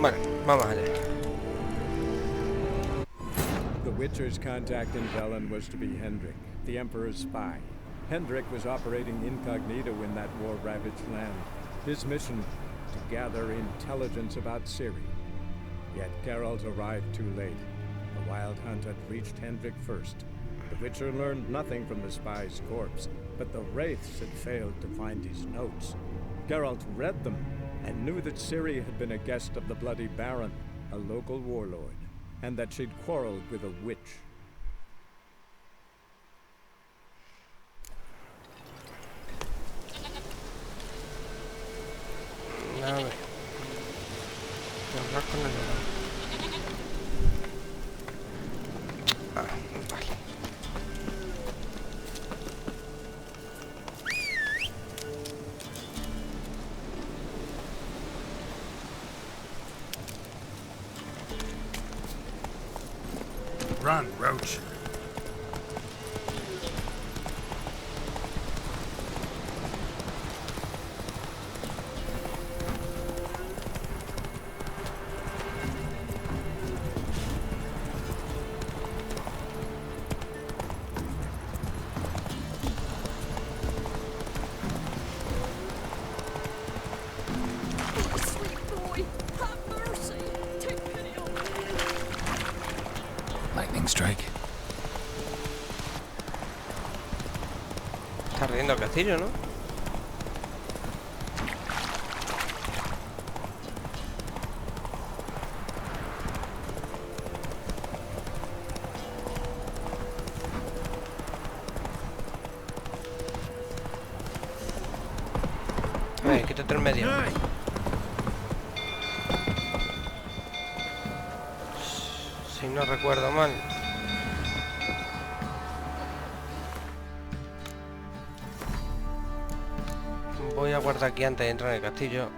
Bueno, vamos allá. The Witcher's contact in Velen was to be Hendrik, the Emperor's spy. Hendrik was operating incognito in that war-ravaged land. His mission, to gather intelligence about Ciri. Yet Geralt arrived too late. The Wild Hunt had reached Hendrik first. The Witcher learned nothing from the spy's corpse, but the Wraiths had failed to find his notes. Geralt read them and knew that Ciri had been a guest of the Bloody Baron, a local warlord, and that she'd quarreled with a witch. A ver. Hablar con el otro. Ah, vale. Run, Roach. Lightning strike. Está ardiendo el castillo, ¿no? A ver, quítate el medio. Si no recuerdo mal. Voy a guardar aquí antes de entrar en el castillo.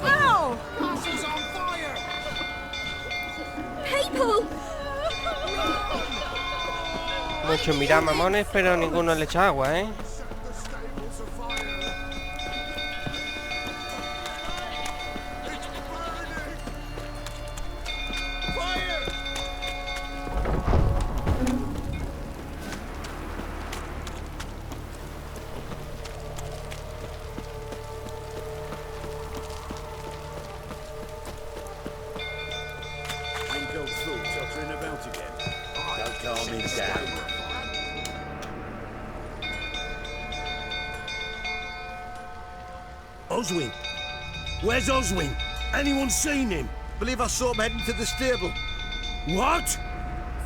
Ow! Castle's on fire! People! Muchos mirar mamones, pero ninguno le echa agua, ¿eh? Oswin? Where's Oswin? Anyone seen him? Believe I saw him heading to the stable. What?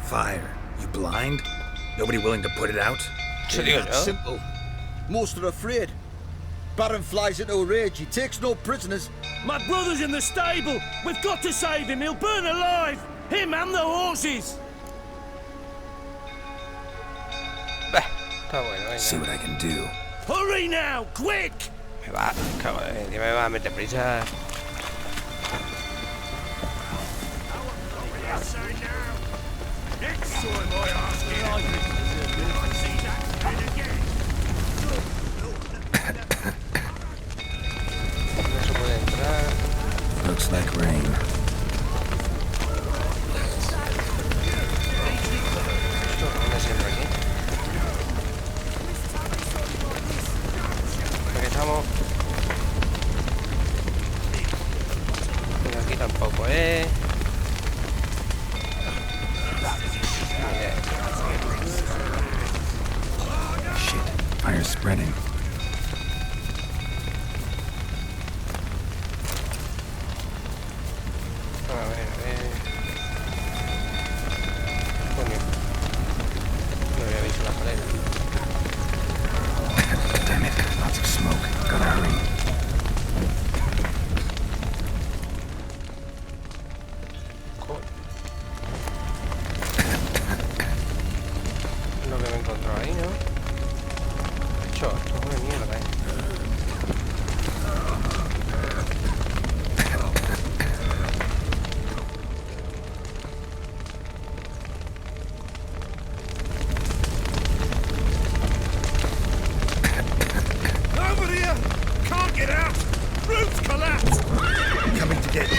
Fire. You blind? Nobody willing to put it out? It's that simple. Most are afraid. Baron flies into a rage. He takes no prisoners. My brother's in the stable. We've got to save him. He'll burn alive. Him and the horses. Bah, está bueno, venga. See what I can do. Hurry now, quick! Me va, cago, me va a meter prisa. No se puede entrar. Looks like rain. Esto, ¿dónde se entra aquí? Aquí estamos. Pero aquí tampoco, Shit. Fire's spreading. A ver. Coño. No había visto la escalera. Damn it. Lots of smoke. Gotta hurry. Lo que me he encontrado ahí, ¿no? Esto es una mierda, Can't get out! Roof's collapsed! Coming to get you.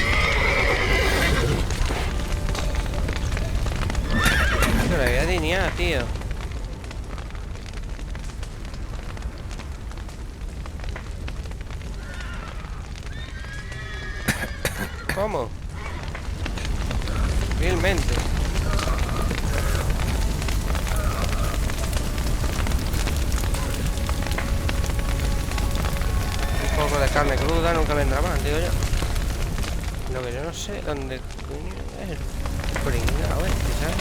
No la había dineado, tío. ¿Cómo? Vilmente. Un poco de carne cruda nunca vendrá mal, digo yo. Lo que yo no sé dónde coño es el pringao este, ¿sabes?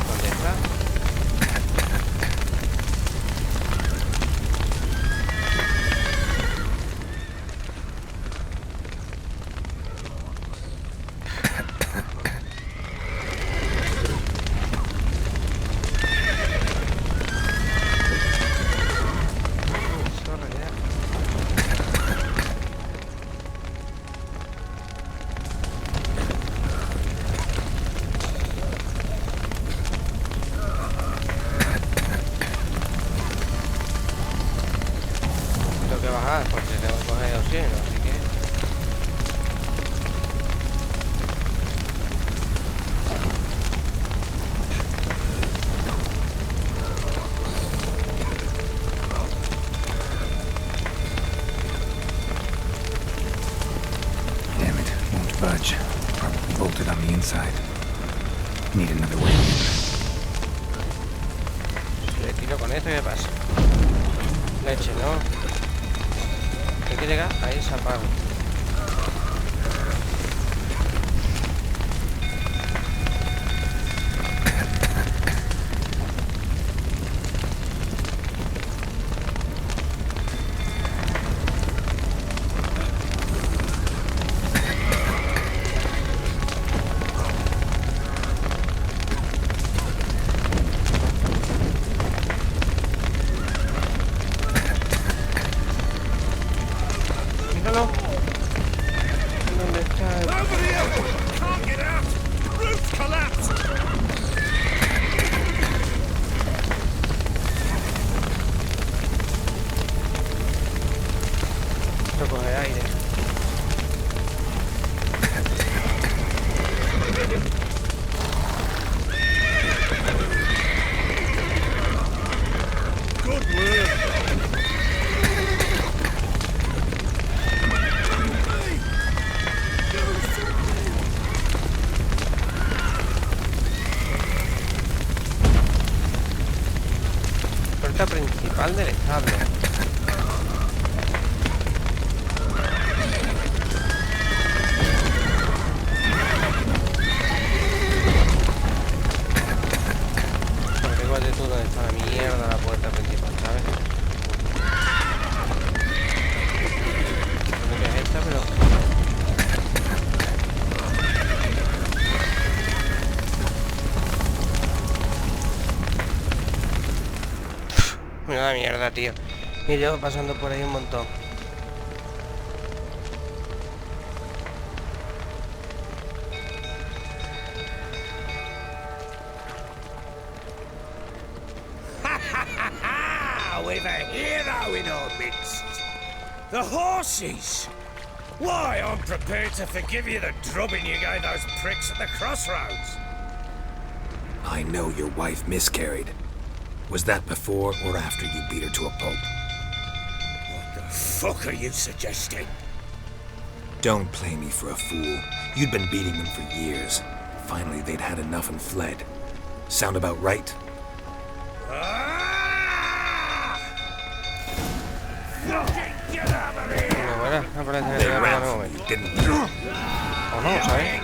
¿Dónde está? Tengo que bajar porque tengo que coger oxígeno, así que... Damn it, won't budge. Probably bolted on the inside. Need another way. Si le tiro con esto, ¿qué pasa? Leche, ¿no? Hay que llegar a esa parte. Míralo. ¿Dónde está el... Over here! Can't get out! Roof's collapsed! Esto coge aire. Good work! Puerta principal del establo. Porque igual de tú donde está la mierda la puerta principal, ¿sabes? Creo que es esta, pero... Mira la mierda, tío. Y yo pasando por ahí un montón. We've a hero in our midst. The horses! Why, I'm prepared to forgive you the drubbing you gave those pricks at the crossroads. I know your wife miscarried. Was that before or after you beat her to a pulp? What the fuck are you suggesting? Don't play me for a fool. You'd been beating them for years. Finally, they'd had enough and fled. Sound about right? Ah! Fucking get out of here! Bueno, bueno, no parece que They te ran un from momento. you, didn't they? O no, ¿sabes?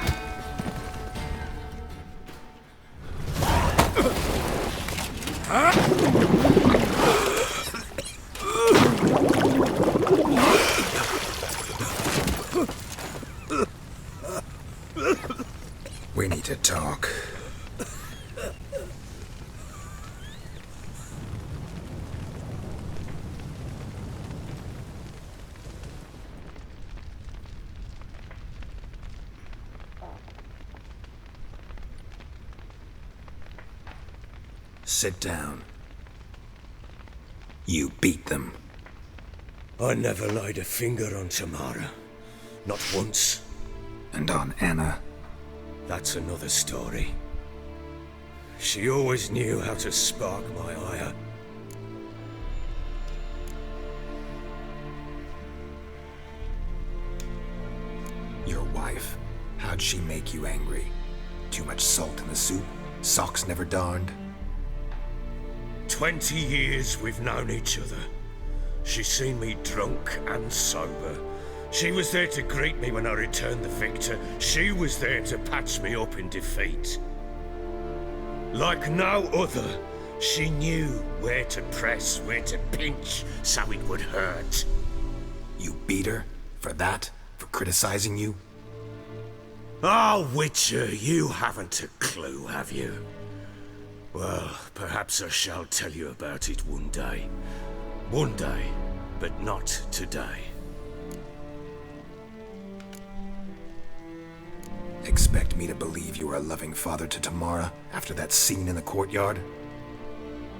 Sit down. You beat them. I never laid a finger on Tamara. Not once. And on Anna? That's another story. She always knew how to spark my ire. Your wife. How'd she make you angry? Too much salt in the soup? Socks never darned? 20 years we've known each other. She's seen me drunk and sober. She was there to greet me when I returned the victor. She was there to patch me up in defeat. Like no other, she knew where to press, where to pinch, so it would hurt. You beat her? For that? For criticizing you? Oh, Witcher, you haven't a clue, have you? Well, perhaps I shall tell you about it one day. One day, but not today. Expect me to believe you are a loving father to Tamara after that scene in the courtyard?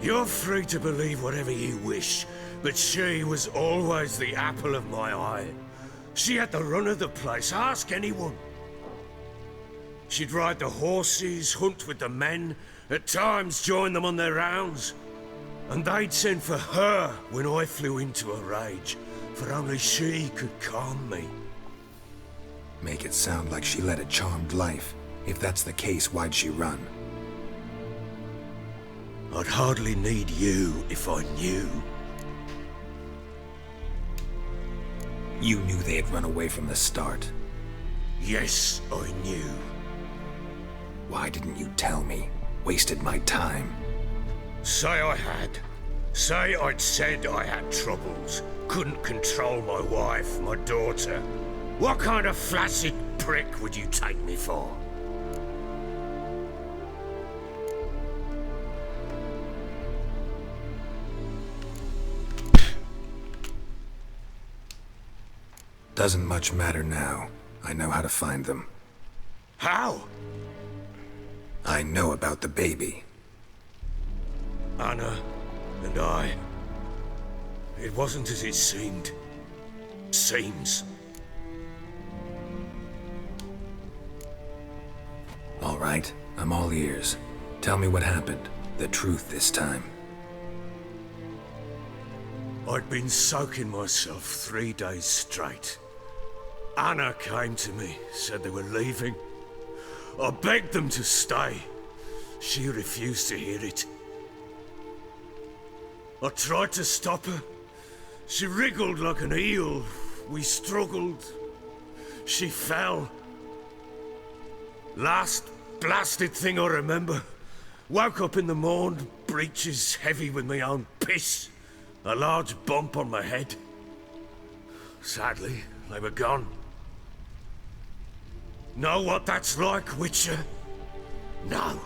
You're free to believe whatever you wish, but she was always the apple of my eye. She had the run of the place, ask anyone. She'd ride the horses, hunt with the men, at times join them on their rounds. And they'd send for her when I flew into a rage, for only she could calm me. Make it sound like she led a charmed life. If that's the case, why'd she run? I'd hardly need you if I knew. You knew they had run away from the start. Yes, I knew. Why didn't you tell me? Wasted my time. Say I had. Say I'd said I had troubles. Couldn't control my wife, my daughter. What kind of flaccid prick would you take me for? Doesn't much matter now. I know how to find them. How? I know about the baby. Anna and I. It wasn't as it seemed. Seems. All right, I'm all ears. Tell me what happened. The truth this time. I'd been soaking myself 3 days straight. Anna came to me, said they were leaving. I begged them to stay. She refused to hear it. I tried to stop her. She wriggled like an eel. We struggled. She fell. Last blasted thing I remember. Woke up in the morn, breeches heavy with my own piss. A large bump on my head. Sadly, they were gone. Know what that's like, Witcher? No.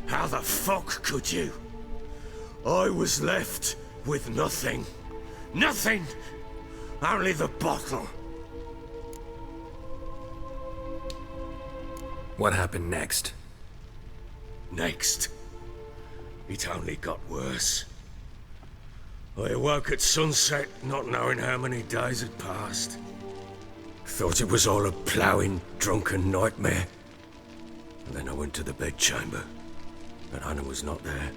How the fuck could you? I was left with nothing. Nothing! Only the bottle. What happened next? Next, it only got worse. I awoke at sunset, not knowing how many days had passed. Thought it was all a ploughing, drunken nightmare. And then I went to the bedchamber, but Anna was not there.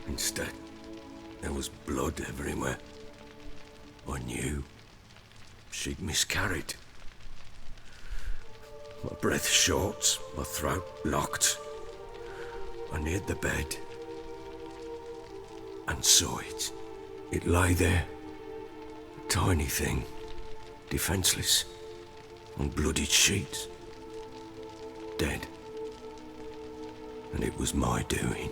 Instead, there was blood everywhere. I knew she'd miscarried. My breath short, my throat locked. I neared the bed and saw it. It lay there, a tiny thing, defenseless, on bloodied sheets, dead. And it was my doing.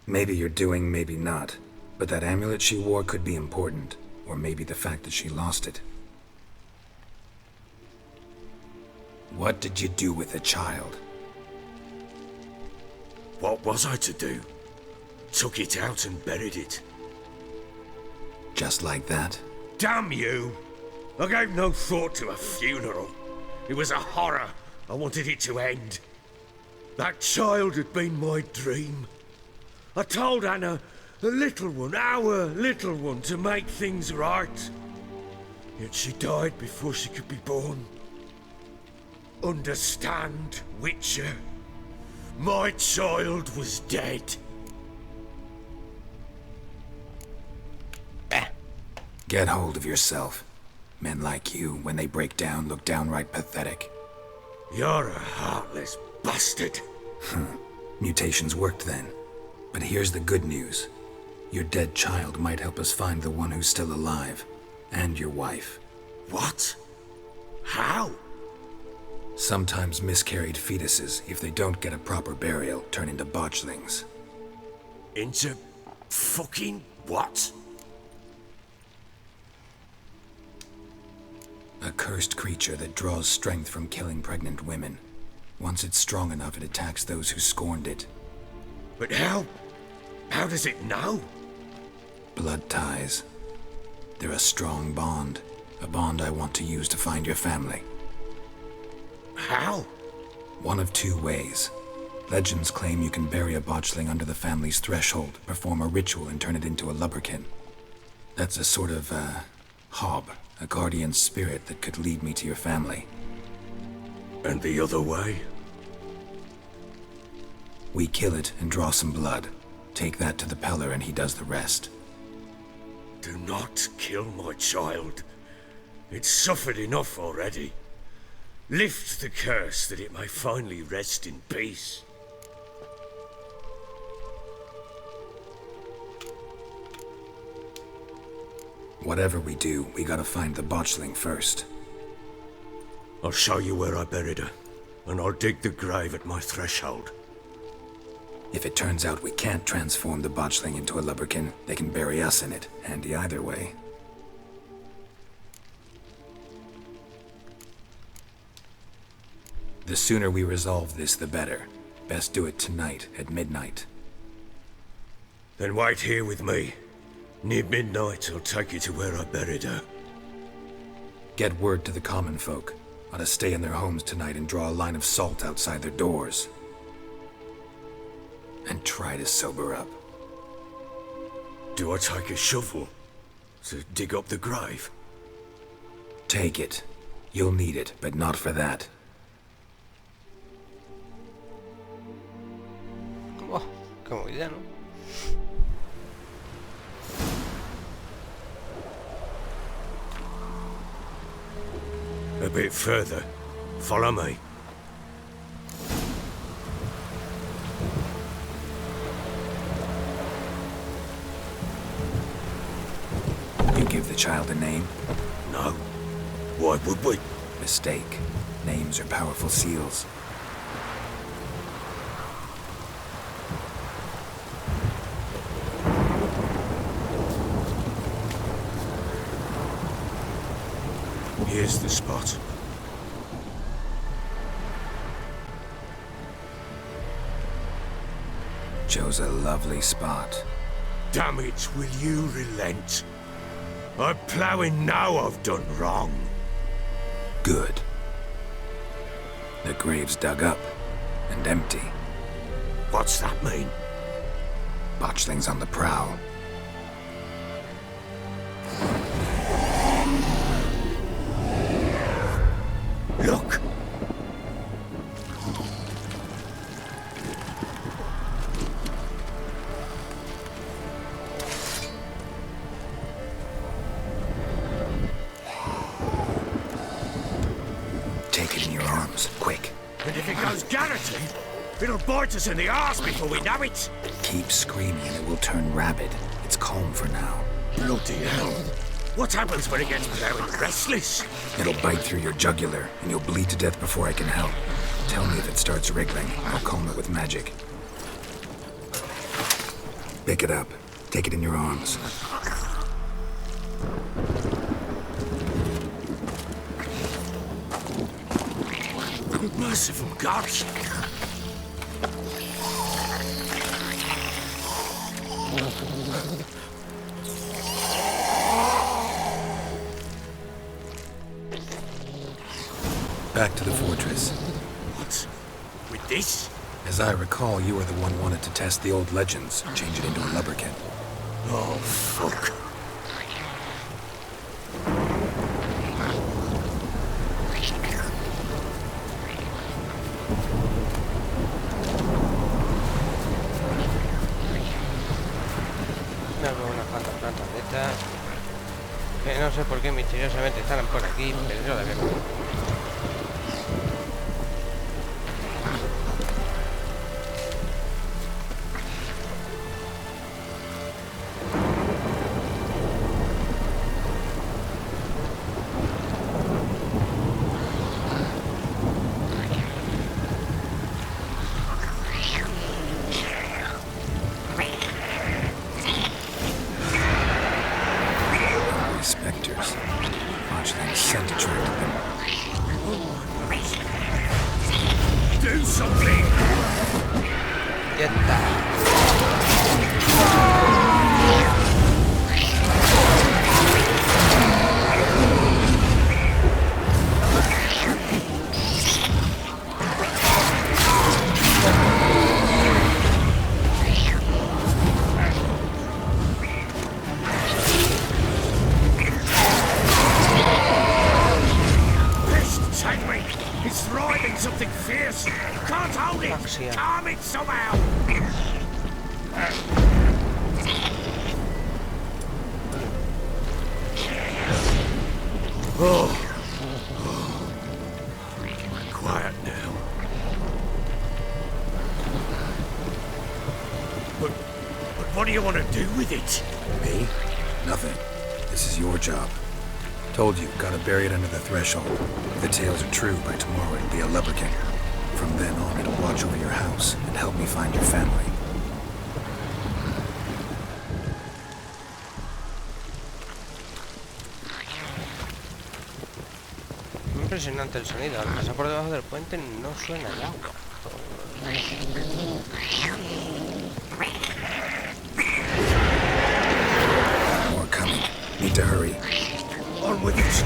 Maybe you're doing, maybe not. But that amulet she wore could be important. Or maybe the fact that she lost it. What did you do with the child? What was I to do? Took it out and buried it. Just like that? Damn you! I gave no thought to a funeral. It was a horror. I wanted it to end. That child had been my dream. I told Anna, the little one, our little one, to make things right. Yet she died before she could be born. Understand, Witcher? My child was dead. Get hold of yourself. Men like you, when they break down, look downright pathetic. You're a heartless bastard. Mutations worked then. But here's the good news. Your dead child might help us find the one who's still alive. And your wife. What? How? Sometimes miscarried fetuses, if they don't get a proper burial, turn into botchlings. Into fucking what? A cursed creature that draws strength from killing pregnant women. Once it's strong enough, it attacks those who scorned it. But how? How does it know? Blood ties. They're a strong bond. A bond I want to use to find your family. How? One of two ways. Legends claim you can bury a botchling under the family's threshold, perform a ritual, and turn it into a lubberkin. That's a sort of, hob. A guardian spirit that could lead me to your family. And the other way? We kill it and draw some blood. Take that to the Peller and he does the rest. Do not kill my child. It's suffered enough already. Lift the curse that it may finally rest in peace. Whatever we do, we gotta find the botchling first. I'll show you where I buried her, and I'll dig the grave at my threshold. If it turns out we can't transform the botchling into a lubberkin, they can bury us in it. Handy either way. The sooner we resolve this, the better. Best do it tonight, at midnight. Then wait here with me. Near midnight, I'll take you to where I buried her. Get word to the common folk. Ought to stay in their homes tonight and draw a line of salt outside their doors. And try to sober up. Do I take a shovel to dig up the grave? Take it. You'll need it, but not for that. Oh, comodidad, ¿no? A bit further. Follow me. You give the child a name? No. Why would we? Mistake. Names are powerful seals. Here's the spot. Chose a lovely spot. Damn it, will you relent? I'm ploughing now I've done wrong. Good. The grave's dug up and empty. What's that mean? Botchling's on the prowl. Look! Take it in your arms, quick. And if it goes garroty, it'll bite us in the arse before we know it. Keep screaming and it will turn rabid. It's calm for now. Bloody hell. What happens when it gets plowing restless? It'll bite through your jugular, and you'll bleed to death before I can help. Tell me if it starts wriggling. I'll calm it with magic. Pick it up. Take it in your arms. Merciful gods! Back to the fortress. What? With this? As I recall, you were the one wanted to test the old legends, change it into a lubberkin. Oh, fuck. Me veo unas cuantas plantas de estas. Que no sé por qué misteriosamente están por aquí, pero yo la veo. Spectres. Botchling scent attracted them. Do something! Ya está. It's thriving something fierce. Can't hold it. Fucksia. Calm it somehow. Oh. Quiet now. But what do you want to do with it? Me? Nothing. This is your job. Told you, gotta bury it under the threshold. If the tales are true, by tomorrow it'll be a lubberkin. From then on, it'll watch over your house and help me find your family. Impresionante el sonido. Al pasar por debajo del puente no suena el agua. More coming. Need to hurry. On with it.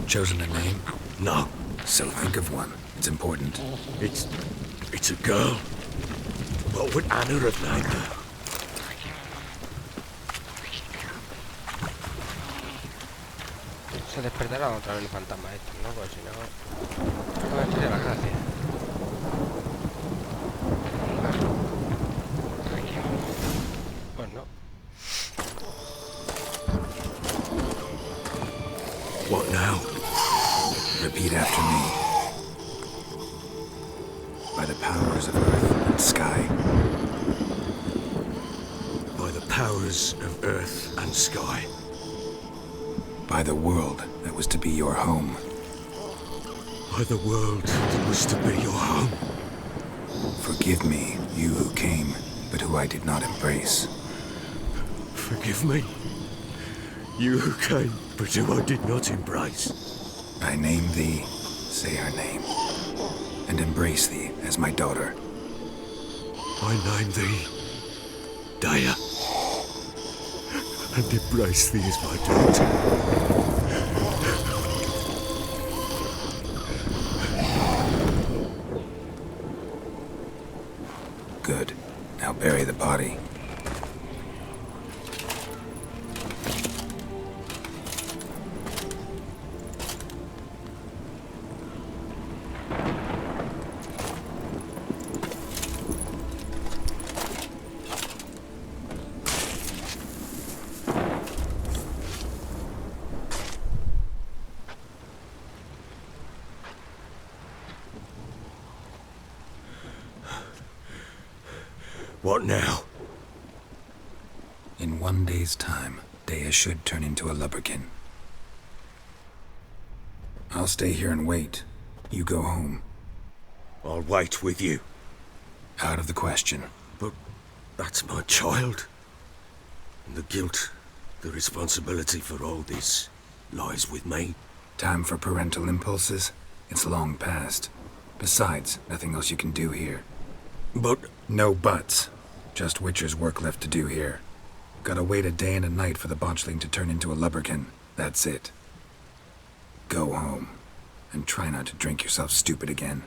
Chosen a name? No. So think of one. It's important. It's a girl. What would Anna have named her? Se despertará otra vez el fantasma este, ¿no? Pues si no... No me tire la gracia. Pues no. What now? Repeat after me. By the powers of earth and sky. By the powers of earth and sky. By the world that was to be your home. By the world that was to be your home. Forgive me, you who came, but who I did not embrace. Forgive me. You who came, but who I did not embrace. I name thee, say her name, and embrace thee as my daughter. I name thee, Daya, and embrace thee as my daughter. Good. Now bury the body. What now? In 1 day's time, Dea should turn into a lubberkin. I'll stay here and wait. You go home. I'll wait with you. Out of the question. But that's my child. And the guilt, the responsibility for all this, lies with me. Time for parental impulses? It's long past. Besides, nothing else you can do here. But... No buts. Just Witcher's work left to do here. Gotta wait a day and a night for the botchling to turn into a lubberkin. That's it. Go home. And try not to drink yourself stupid again.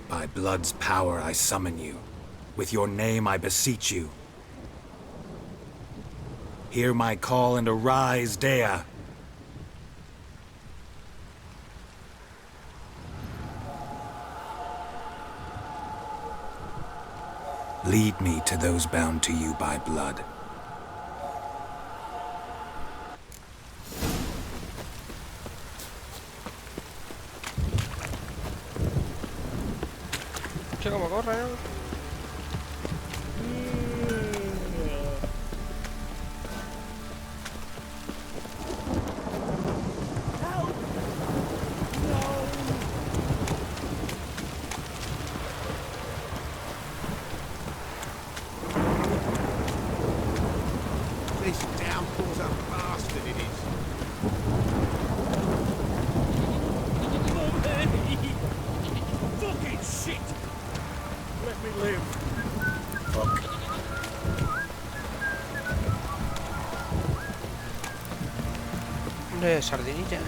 By blood's power I summon you. With your name I beseech you. Hear my call and arise, Dea. Lead me to those bound to you by blood. Che come corre, no? This downpour's a bastard, it is. Fucking shit! Let me live. Fuck. De sardinilla.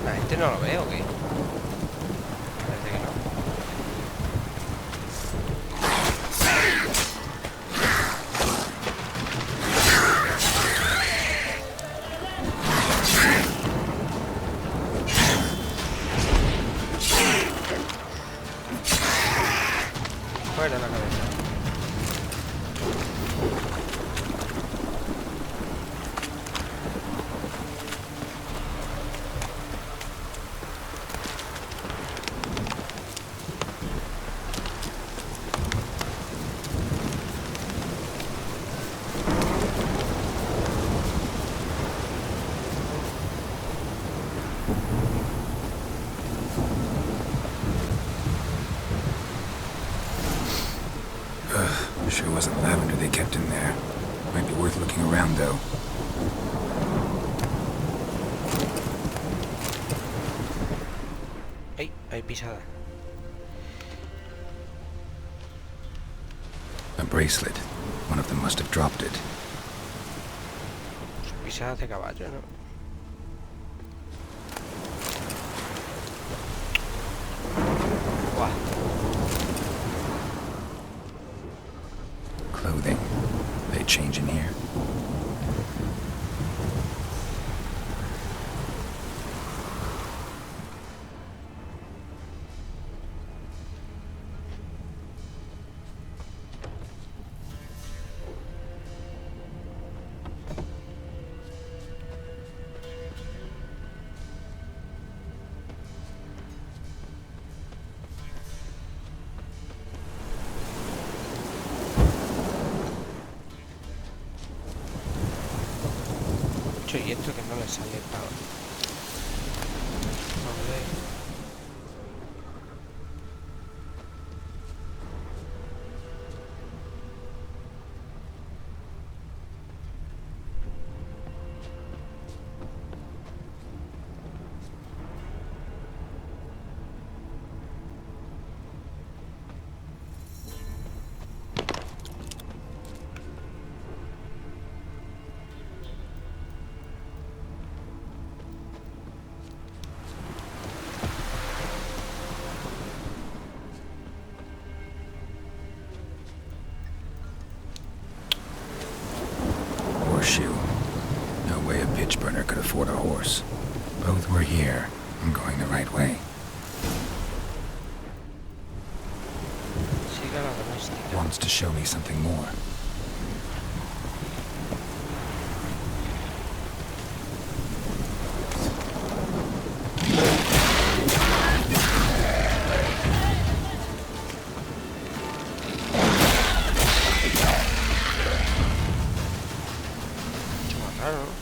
La gente no lo veo, ¿o qué? Parece que no. Fuera la cabeza. Sure wasn't lavender they kept in there. Might be worth looking around, though. Ay, hay pisada. A bracelet. One of them must have dropped it. Pisadas de caballo, ¿no? Buah. Clothing. They change in here. Y esto que no le sale para... afford a horse. Both were here. I'm going the right way. Siga la doméstica. Wants to show me something more. Mucho más raro, ¿no?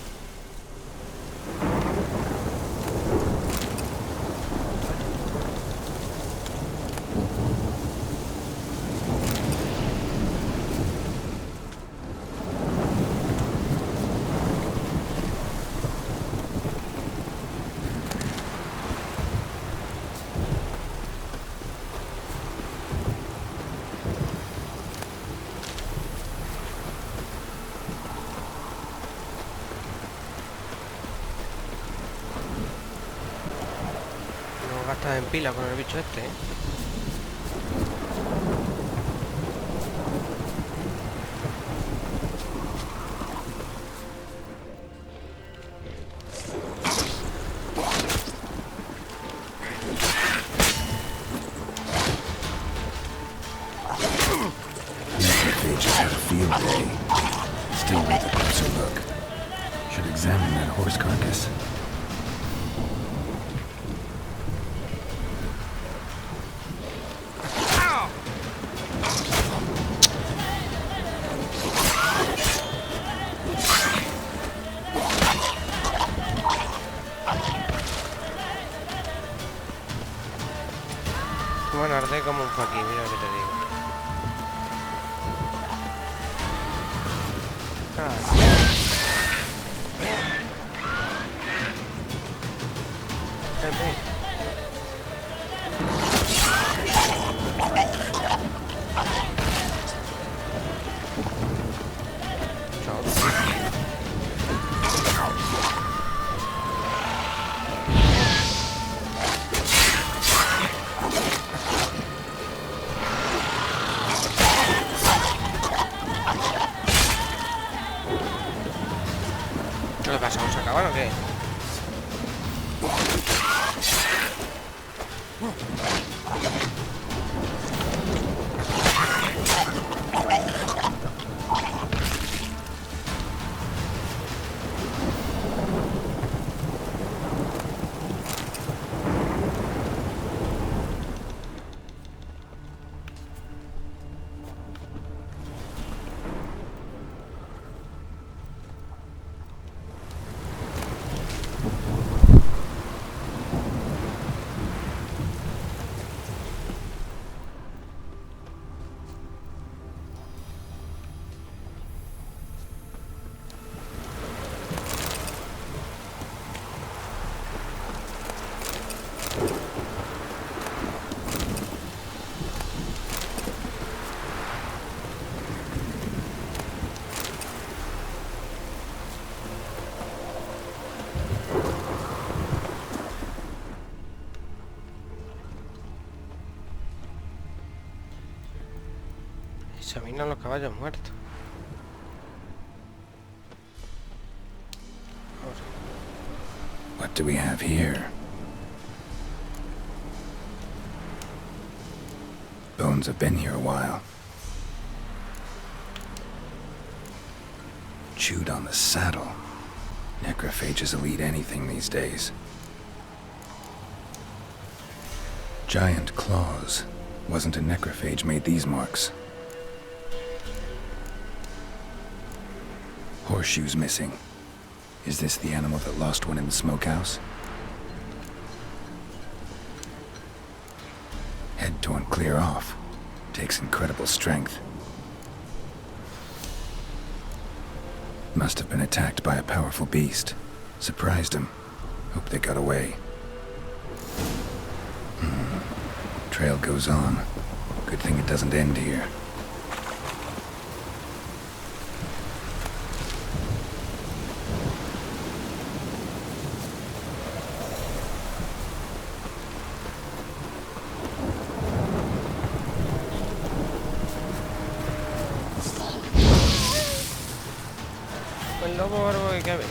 No gastas en pila con el bicho este, ¿eh? Necrophage has had a field day. Still worth a closer look. Should examine that horse carcass. Bueno, arde como un faqui, mira lo que te digo. Ven. ¿Qué le pasa? ¿Vamos a acabar o qué? Examinan los caballos muertos. What do we have here? Bones have been here a while. Chewed on the saddle. Necrophages will eat anything these days. Giant claws. Wasn't a necrophage made these marks. Horseshoes missing. Is this the animal that lost one in the smokehouse? Head torn clear off. Takes incredible strength. Must have been attacked by a powerful beast. Surprised him. Hope they got away. Trail goes on. Good thing it doesn't end here. El lobo barbo que cabe.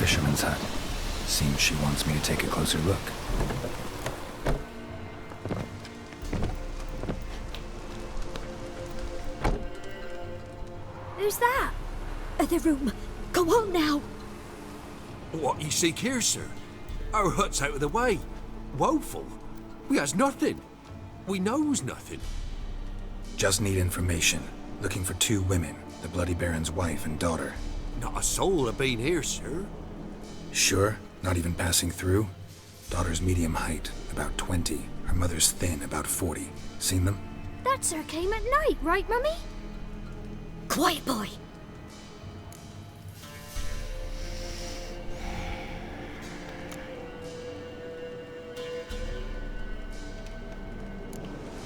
fisherman's hut. Seems she wants me to take a closer look. Who's that? Other room. Go on now. What you seek here, sir? Our hut's out of the way. Woeful. We has nothing. We knows nothing. Just need information. Looking for 2 women, the Bloody Baron's wife and daughter. Not a soul have been here, sir. Sure? Not even passing through? Daughter's medium height, about 20. Her mother's thin, about 40. Seen them? That sir came at night, right, Mummy? Quiet, boy.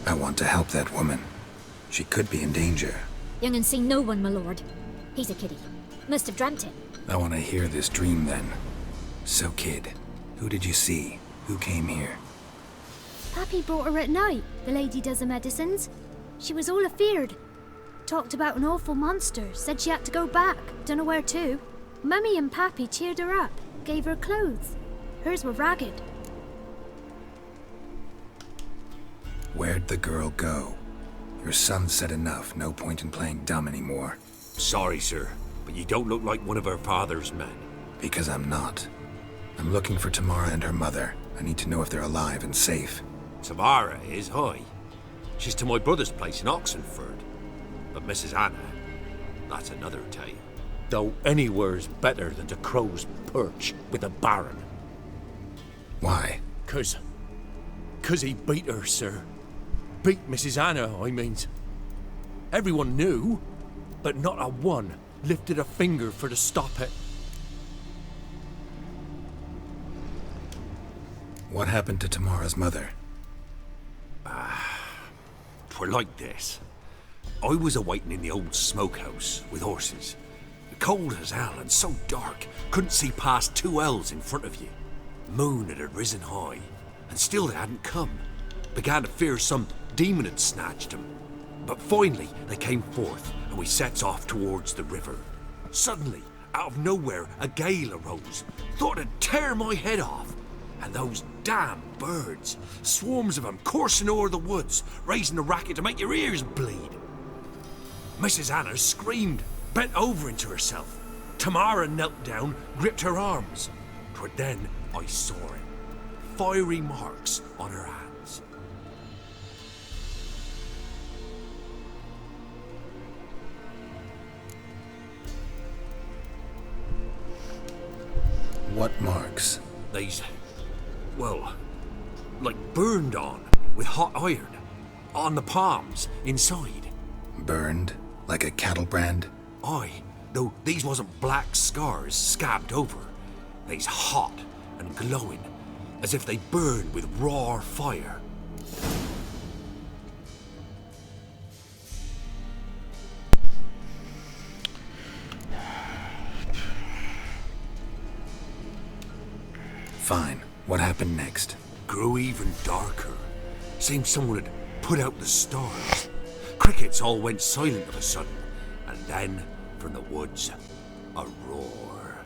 I want to help that woman. She could be in danger. Young and seen no one, my lord. He's a kiddie. Must have dreamt it. I want to hear this dream then. So, kid, who did you see? Who came here? Pappy brought her at night, the lady does the medicines. She was all afeared. Talked about an awful monster, said she had to go back, dunno where to. Mummy and Pappy cheered her up, gave her clothes. Hers were ragged. Where'd the girl go? Your son said enough, no point in playing dumb anymore. Sorry, sir, but you don't look like one of her father's men. Because I'm not. I'm looking for Tamara and her mother. I need to know if they're alive and safe. Tamara is, aye. She's to my brother's place in Oxenford. But Mrs. Anna, that's another tale. Though anywhere's better than to Crow's Perch with a baron. Why? 'Cause he beat her, sir. Beat Mrs. Anna, I means. Everyone knew, but not a one lifted a finger for to stop it. What happened to Tamara's mother? 'Twere like this. I was awaiting in the old smokehouse with horses. Cold as hell and so dark, couldn't see past 2 ells in front of you. Moon had risen high, and still they hadn't come. Began to fear some demon had snatched them. But finally they came forth, and we sets off towards the river. Suddenly, out of nowhere, a gale arose. Thought it'd tear my head off. And those damn birds, swarms of them coursing o'er the woods, raising a racket to make your ears bleed. Mrs. Anna screamed, bent over into herself. Tamara knelt down, gripped her arms. 'Twere then I saw it. Fiery marks on her hands. What marks? These, well, like burned on with hot iron. On the palms, inside. Burned? Like a cattle brand? Aye, though these wasn't black scars scabbed over. They's hot and glowing, as if they burned with raw fire. Fine. What happened next? Grew even darker. Seemed someone had put out the stars. Crickets all went silent of a sudden, and then, from the woods, a roar.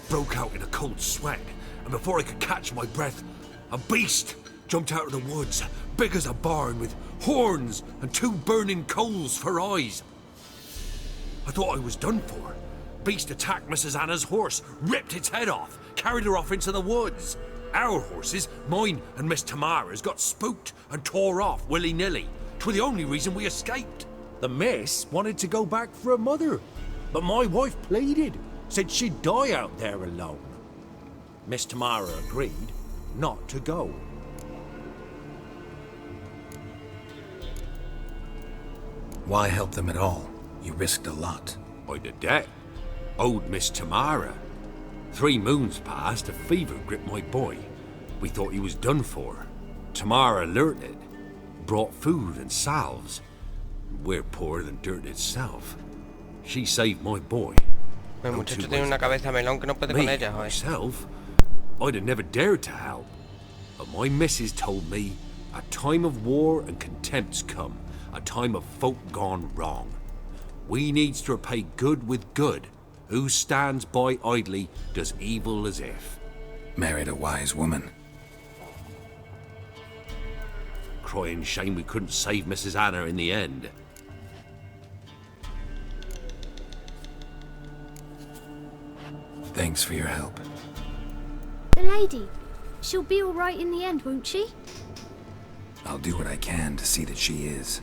Broke out in a cold sweat, and before I could catch my breath, a beast jumped out of the woods, big as a barn, with horns and 2 burning coals for eyes. I thought I was done for. Beast attacked Mrs. Anna's horse, ripped its head off, carried her off into the woods. Our horses, mine and Miss Tamara's, got spooked and tore off willy-nilly. 'Twere the only reason we escaped. The miss wanted to go back for her mother, but my wife pleaded, said she'd die out there alone. Miss Tamara agreed not to go. Why help them at all? You risked a lot. I'd a debt. Owed Miss Tamara. 3 moons passed, a fever gripped my boy. We thought he was done for. Tamara learnt it. Brought food and salves. We're poorer than dirt itself. She saved my boy. El muchacho tiene una cabeza melón que no puede con ella, joder. Myself, I'd have never dared to help. But my missus told me a time of war and contempt's come. A time of folk gone wrong. We needs to repay good with good, Who stands by idly does evil as if. Married a wise woman. Crying shame we couldn't save Mrs. Anna in the end. Thanks for your help. The lady, she'll be all right in the end, won't she? I'll do what I can to see that she is.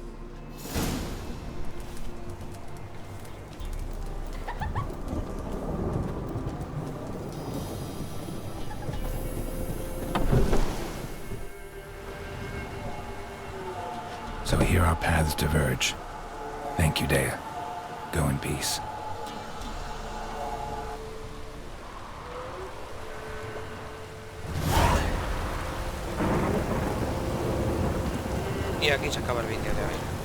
So here our paths diverge. Thank you, Dea. Go in peace. Y aquí se acaba el vídeo de hoy.